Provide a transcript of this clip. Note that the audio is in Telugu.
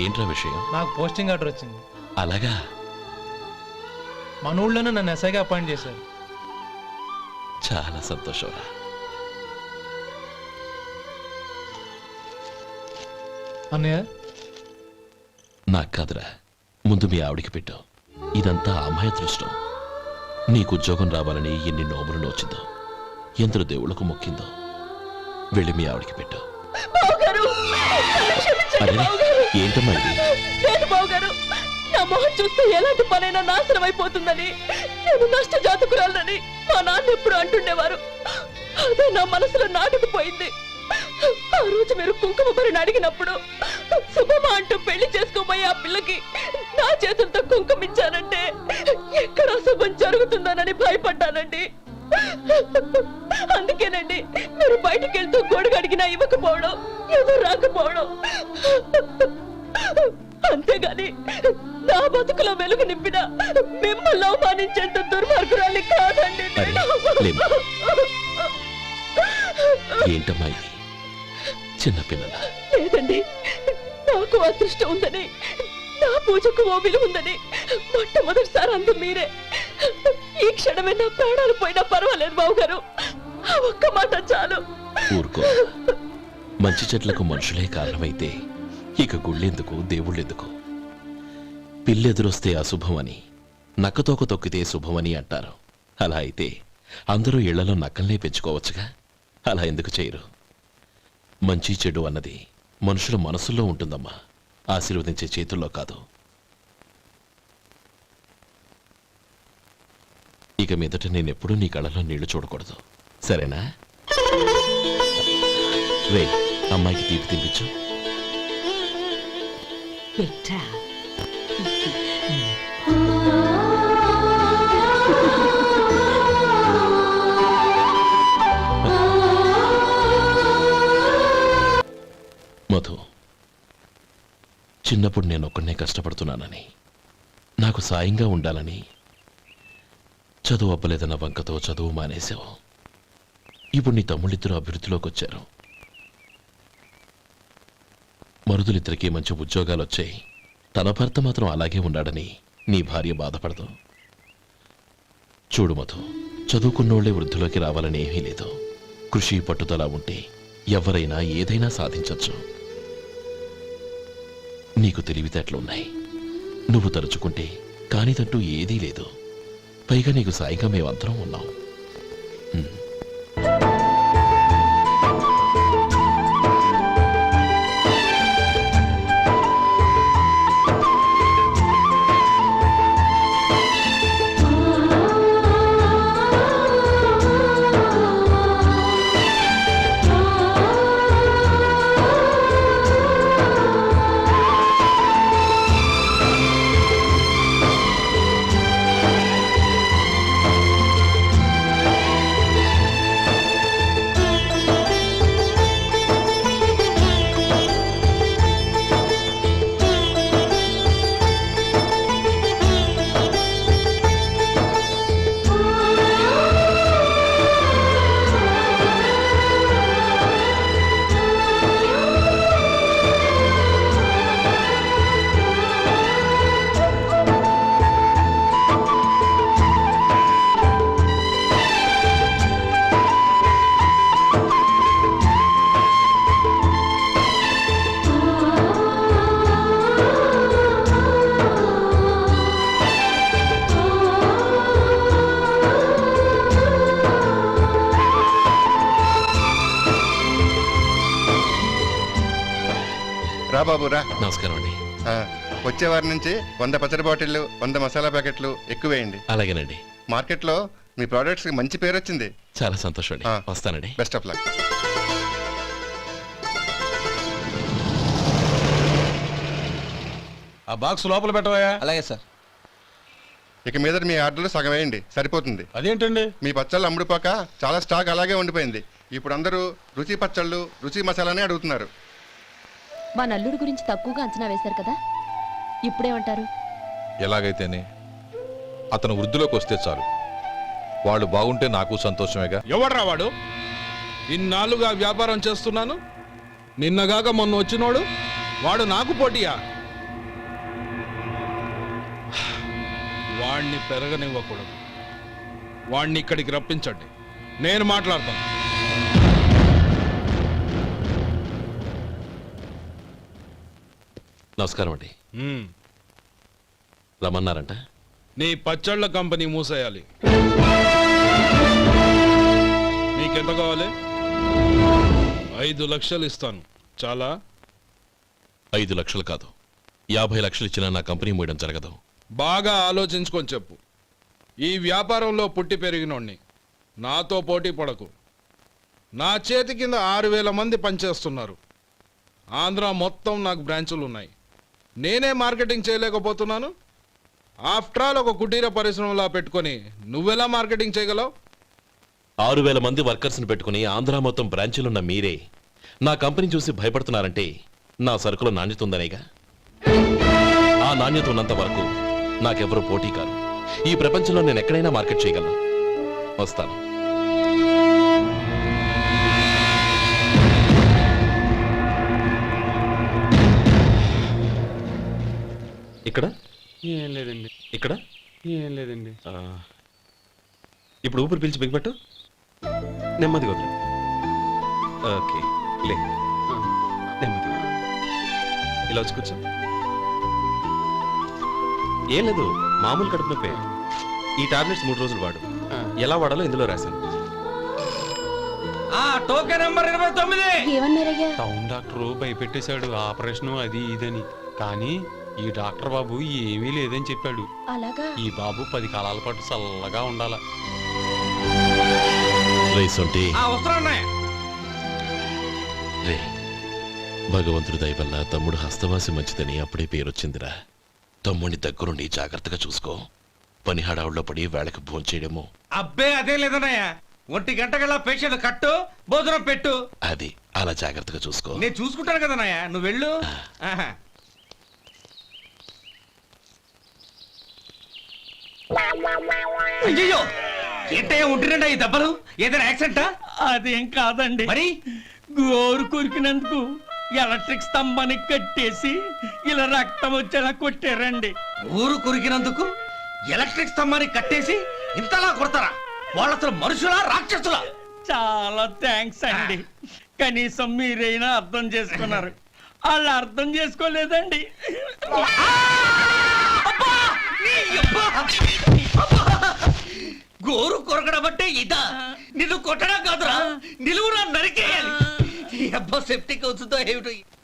ఏంట్రా విషయం? నాకు పోస్టింగ్ ఆర్డర్ వచ్చింది. అలాగా? మన ఊళ్ళోనే నన్ను ఎస్ఐగా అపాయింట్ చేశారు. చాలా సంతోషంరా. అన్నయ్య, నాకు కాదురా, ముందు మీ ఆవిడికి పెట్టు. ఇదంతా అమ్మాయి అదృష్టం. నీకు ఉద్యోగం రావాలని ఎన్ని నోములు నోచిందో, ఎందరు దేవుళ్లకు మొక్కిందో. వెళ్ళి మీ ఆవిడికి పెట్టు. ఏంటమ్మా ఇది? నా మొహం చూస్తే ఎలాంటి పనైనా నాశనం అయిపోతుందని, నేను నష్ట జాతకురాలని మా నాన్న ఎప్పుడు అంటుండేవారు. అదే నా మనసులో నాటుకుపోయింది. ఆ రోజు మీరు కుంకుమ భరిని అడిగినప్పుడు శుభమా అంటూ పెళ్లి చేసుకోబోయే ఆ పిల్లకి నా చేతులతో కుంకుమ ఇచ్చానంటే ఎక్కడ శుభం జరుగుతుందోనని భయపడ్డానండి. అందుకేనండి మీరు బయటికి వెళ్తూ గొడుగు అడిగినా ఇవ్వకపోవడం, ఏదో రాకపోవడం. అంతేగాని నా బతుకులో వెలుగు నింపిన మిమ్మల్ని అవమానించేంత దుర్మార్గురాలి కాదండి. ఏంటమ్మా ఇది? చిన్నపిల్లల లేదండి, నాకు అదృష్టం ఉందని, నా పూజకు ఓ విలువ ఉందని మొట్టమొదటిసారి అందు మీరే. ఈ క్షణమే నా ప్రాణాలు పోయినా పర్వాలేదు బావగారు, ఆ ఒక్క మాట చాలు. ఊరుకో. మంచి చెట్లకు మనుషులే కారణమైతే ఇక గుళ్ళెందుకు, దేవుళ్ళెందుకు? పిల్లెదురొస్తే అశుభమని, నక్కతోక తొక్కితే శుభమని అంటారు. అలా అయితే అందరూ ఇళ్లలో నక్కల్నే పెంచుకోవచ్చుగా. అలా ఎందుకు చేయరు? మంచి చెడు అన్నది మనుషుల మనసుల్లో ఉంటుందమ్మా, ఆశీర్వదించే చేతుల్లో కాదు. ఇక మీదట నేనెప్పుడూ నీ కళ్ళలో నీళ్లు చూడకూడదు, సరేనా? రే, అమ్మాయికి తీపి తినిపించు. మధు, చిన్నప్పుడు నేను ఒక్కడనే కష్టపడుతున్నానని, నాకు సాయంగా ఉండాలని చదువు అవ్వలేదన్న వంకతో చదువు మానేశావు. ఇప్పుడు నీ తమ్ముళ్ళిద్దరూ అభివృద్ధిలోకి వచ్చారు. మరుదులిద్దరికీ మంచి ఉద్యోగాలు వచ్చాయి. తన భర్త మాత్రం అలాగే ఉన్నాడని నీ భార్య బాధపడదు. చూడు మధు, చదువుకున్నోళ్లే వృద్ధిలోకి రావాలని ఏమీ లేదు. కృషి పట్టుదల ఉంటే ఎవరైనా ఏదైనా సాధించచ్చు. నీకు తెలివితేటలున్నాయి. నువ్వు తలుచుకుంటే కానిదంటూ ఏదీ లేదు. పైగా నీకు సాయిగా మేమందరం ఉన్నాం. బాబు రా. నమస్కారం అండి. వచ్చే వారి నుంచి 100 పచ్చడి బాటిళ్లు, 100 మసాలా ప్యాకెట్లు ఎక్కువేయండి. అలాగేనండి. మార్కెట్లో మీ ప్రోడక్ట్స్ కి మంచి పేరు వచ్చింది. చాలా సంతోషం అండి. వస్తానండి. Best of luck. ఆ బాక్స్ లోపల పెట్టవా? అలాగే సార్. ఇక మీద మీ ఆర్డర్లు సగం వేయండి, సరిపోతుంది. అదేంటండి? మీ పచ్చళ్ళు అమ్ముడుపోక చాలా స్టాక్ అలాగే ఉండిపోయింది. ఇప్పుడు అందరూ రుచి పచ్చళ్ళు, రుచి మసాలానే అడుగుతున్నారు. మా నల్లుడి గురించి తక్కువగా అంచనా వేశారు కదా, ఇప్పుడేమంటారు? ఎలాగైతేనే అతను వృద్ధిలోకి వస్తే చాలు. వాళ్ళు బాగుంటే నాకు సంతోషమేగా. ఎవడ్రా వాడు? ఇన్నాళ్ళుగా వ్యాపారం చేస్తున్నాను, నిన్నగాక మొన్న వచ్చినోడు వాడు నాకు పోటీయా? వాణ్ణి పెరగనివ్వకూడదు. వాణ్ణి ఇక్కడికి రప్పించండి, నేను మాట్లాడతాను. నమస్కారం అండి. మ్మ్. రమ్మన్నారంట. నీ పచ్చళ్ళ కంపెనీ మూసేయాలి. నీకెంత కావాలి? 5 లక్షలు ఇస్తాను. చాలా? 5 లక్షలు కాదు, 50 లక్షలు ఇచ్చినా నా కంపెనీ మూయడం జరగదు. బాగా ఆలోచించుకొని చెప్పు. ఈ వ్యాపారంలో పుట్టి పెరిగినోణ్ణి. నాతో పోటీ పడకు. నా చేతి కింద 6,000 మంది పనిచేస్తున్నారు. ఆంధ్ర మొత్తం నాకు బ్రాంచులు ఉన్నాయి. నేనే మార్కెటింగ్ చేయలేకపోతున్నాను. ఆఫ్టర్ ఆల్ ఒక కుటీర పరిశ్రమలా పెట్టుకొని నువ్వెలా మార్కెటింగ్ చేయగలవు? 6,000 మంది వర్కర్స్ని పెట్టుకుని ఆంధ్ర మొత్తం బ్రాంచీలున్న మీరే నా కంపెనీ చూసి భయపడుతున్నారంటే నా సరుకులో నాణ్యత ఉందనేగా. ఆ నాణ్యత ఉన్నంత వరకు నాకెవరూ పోటీ కాదు. ఈ ప్రపంచంలో నేను ఎక్కడైనా మార్కెట్ చేయగలను. వస్తాను. ఇక్కడ ఏం లేదండి. ఇక్కడ ఏం లేదండి. ఇప్పుడు ఊపిరి పీల్చి బిగబట్టు. నెమ్మదిగా వదిలి. ఓకే, లే. నెమ్మదిగా ఇలా వచ్చి కూర్చో. ఏం లేదు, మామూలు కడుపు నొప్పే. ఈ టాబ్లెట్స్ 3 రోజులు వాడు. ఎలా వాడాలో ఇందులో రాశాను. Token number 29. ఏమన్నారయ్యా? టౌన్ డాక్టర్ భయపెట్టేశాడు, ఆపరేషన్ అది ఇదని. కానీ ఈ డాక్టర్ బాబు ఏమీ లేదని చెప్పాడు. అలాగా? ఈ బాబు 10 కాలాల పాటు చల్లగా ఉండాల. రే, భగవంతుడి దయ వల్ల తమ్ముడు హస్తవాసి మంచిదని అప్పుడే పేరొచ్చిందిరా. తమ్ముడిని దగ్గరుండి జాగ్రత్తగా చూసుకో. పని హడావుల్లో పడి వేళకు భోంచేయడము. అబ్బే అదే లేదన్నయ్య. 1 గంట గల పేషెంట్ కట్టు, భోజనం పెట్టు. అది అలా జాగ్రత్తగా చూసుకో. నేను చూసుకుంటాను కదన్నయ్య, నువ్వు వెళ్ళు. ఆహా. అయ్యో, ఏంటయ్యా ఉంటున్నాడా ఈ దెబ్బలు? ఏదైనా యాక్సిడెంటా? అదేం కాదండి, మరి గోరు కొరికినందుకు ఎలక్ట్రిక్ స్తంభానికి కట్టేసి ఇలా రక్తం వచ్చేలా కొట్టారండి. ఊరు కురికినందుకు ఎలక్ట్రిక్ స్తంభాన్ని కట్టేసి ఇంతలా కొడతారా? వాళ్ళు అసలు మనుషులా రాక్షసులా? చాలా థ్యాంక్స్ అండి. కనీసం మీరైనా అర్థం చేసుకున్నారు. వాళ్ళు అర్థం చేసుకోలేదండి. గోరు కొరకడం అంటే ఇదా? నిన్ను కొట్టడం కాదురా, నిలువురా నరికేయాలి. ఈ అబ్బా సెప్టిక్ అవుతుందో ఏమిటో.